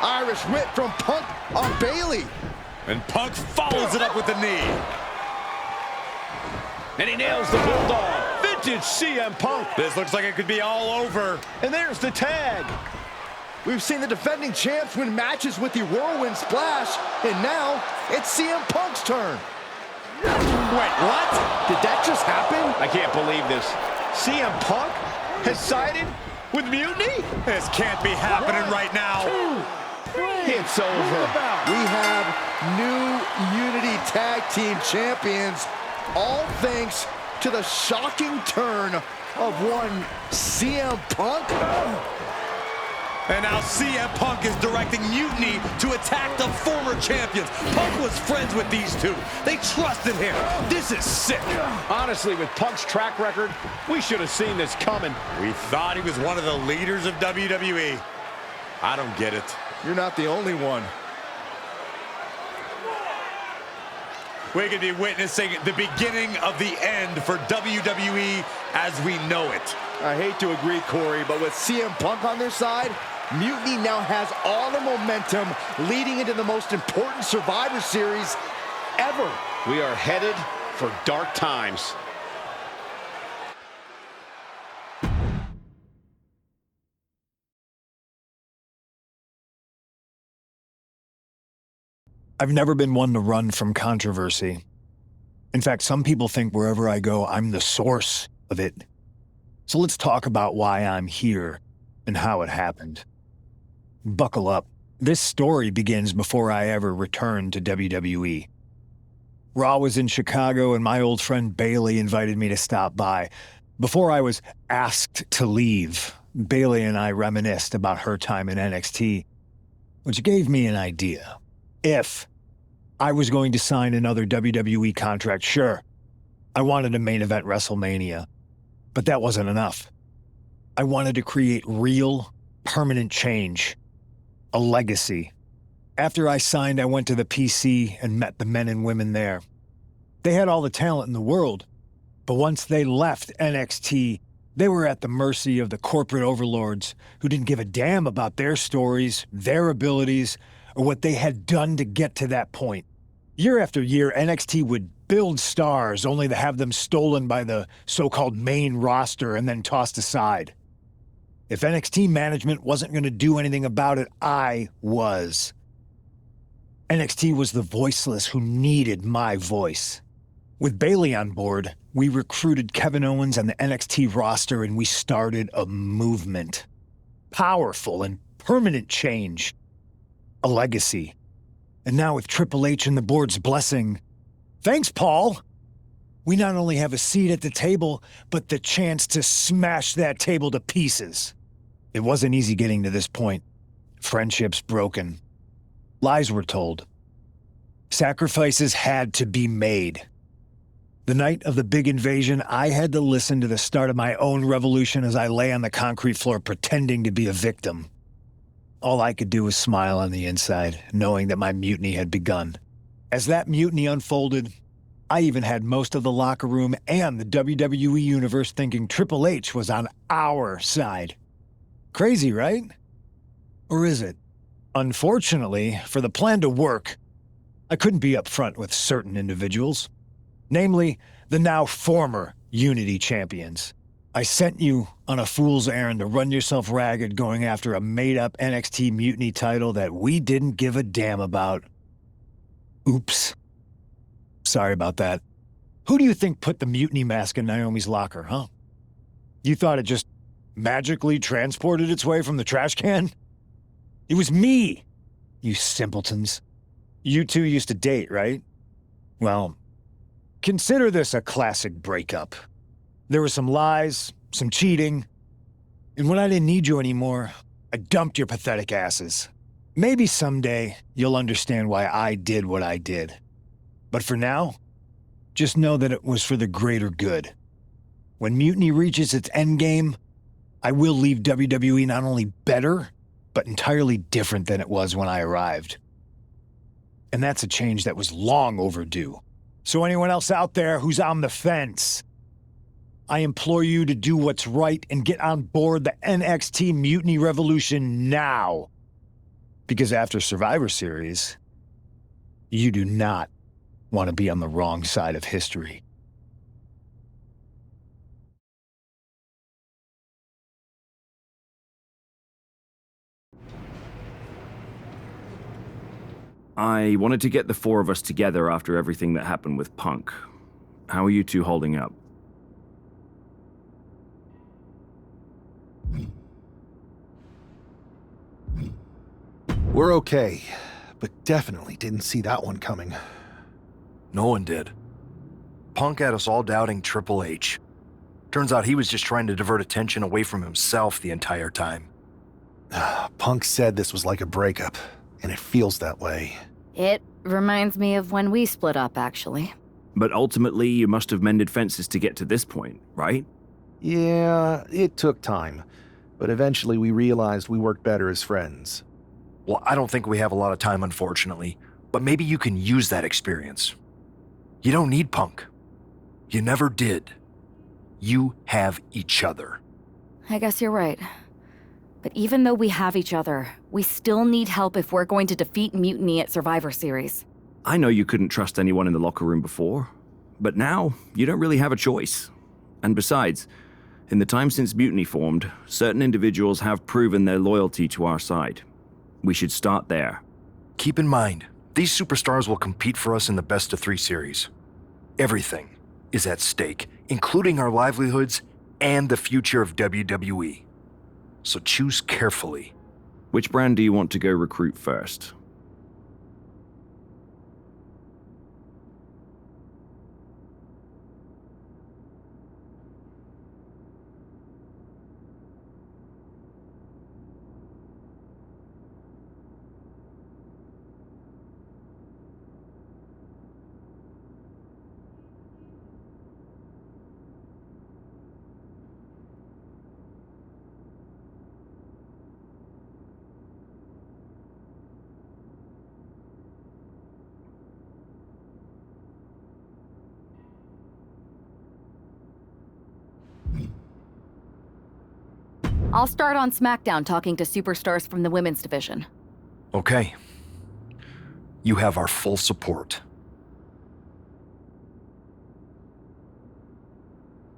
Irish whip from Punk on Bayley. And Punk follows it up with the knee. And he nails the Bulldog. Vintage CM Punk. This looks like it could be all over. And there's the tag. We've seen the defending champs win matches with the Whirlwind Splash, and now it's CM Punk's turn. Wait, what? Did that just happen? I can't believe this. CM Punk has sided with Mutiny? This can't be happening right now. It's over. We have new Unity Tag Team Champions, all thanks to the shocking turn of one CM Punk. And now CM Punk is directing Mutiny to attack the former champions. Punk was friends with these two. They trusted him. This is sick. Honestly, with Punk's track record, we should have seen this coming. We thought he was one of the leaders of WWE. I don't get it. You're not the only one. We could be witnessing the beginning of the end for WWE as we know it. I hate to agree, Corey, but with CM Punk on their side, Mutiny now has all the momentum leading into the most important Survivor Series ever. We are headed for dark times. I've never been one to run from controversy. In fact, some people think wherever I go, I'm the source of it. So let's talk about why I'm here and how it happened. Buckle up. This story begins before I ever returned to WWE. Raw was in Chicago and my old friend Bayley invited me to stop by. Before I was asked to leave, Bayley and I reminisced about her time in NXT, which gave me an idea. If I was going to sign another WWE contract, sure, I wanted to main event WrestleMania, but that wasn't enough. I wanted to create real, permanent change, a legacy. After I signed, I went to the PC and met the men and women there. They had all the talent in the world, but once they left NXT, they were at the mercy of the corporate overlords who didn't give a damn about their stories, their abilities, or what they had done to get to that point. Year after year, NXT would build stars only to have them stolen by the so-called main roster and then tossed aside. If NXT management wasn't going to do anything about it, I was. NXT was the voiceless who needed my voice. With Bayley on board, we recruited Kevin Owens and the NXT roster and we started a movement. Powerful and permanent change. A legacy. And now with Triple H and the board's blessing, thanks, Paul! We not only have a seat at the table, but the chance to smash that table to pieces. It wasn't easy getting to this point. Friendships broken. Lies were told. Sacrifices had to be made. The night of the big invasion, I had to listen to the start of my own revolution as I lay on the concrete floor pretending to be a victim. All I could do was smile on the inside, knowing that my mutiny had begun. As that mutiny unfolded, I even had most of the locker room and the WWE Universe thinking Triple H was on our side. Crazy, right? Or is it? Unfortunately, for the plan to work, I couldn't be upfront with certain individuals. Namely, the now former Unity champions. I sent you on a fool's errand to run yourself ragged going after a made-up NXT Mutiny title that we didn't give a damn about. Oops. Sorry about that. Who do you think put the Mutiny mask in Naomi's locker, huh? You thought it just magically transported its way from the trash can? It was me, you simpletons. You two used to date, right? Well, consider this a classic breakup. There were some lies, some cheating, and when I didn't need you anymore, I dumped your pathetic asses. Maybe someday you'll understand why I did what I did. But for now, just know that it was for the greater good. When Mutiny reaches its endgame, I will leave WWE not only better, but entirely different than it was when I arrived. And that's a change that was long overdue. So anyone else out there who's on the fence, I implore you to do what's right and get on board the NXT Mutiny Revolution now. Because after Survivor Series, you do not want to be on the wrong side of history. I wanted to get the four of us together after everything that happened with Punk. How are you two holding up? We're okay, but definitely didn't see that one coming. No one did. Punk had us all doubting Triple H. Turns out he was just trying to divert attention away from himself the entire time. Punk said this was like a breakup, and it feels that way. It reminds me of when we split up, actually. But ultimately, you must have mended fences to get to this point, right? Yeah, it took time, but eventually we realized we worked better as friends. Well, I don't think we have a lot of time, unfortunately, but maybe you can use that experience. You don't need Punk. You never did. You have each other. I guess you're right. But even though we have each other, we still need help if we're going to defeat Mutiny at Survivor Series. I know you couldn't trust anyone in the locker room before, but now you don't really have a choice. And besides, in the time since Mutiny formed, certain individuals have proven their loyalty to our side. We should start there. Keep in mind, these superstars will compete for us in the best-of-3 series. Everything is at stake, including our livelihoods and the future of WWE. So choose carefully. Which brand do you want to go recruit first? I'll start on SmackDown talking to superstars from the women's division. Okay. You have our full support.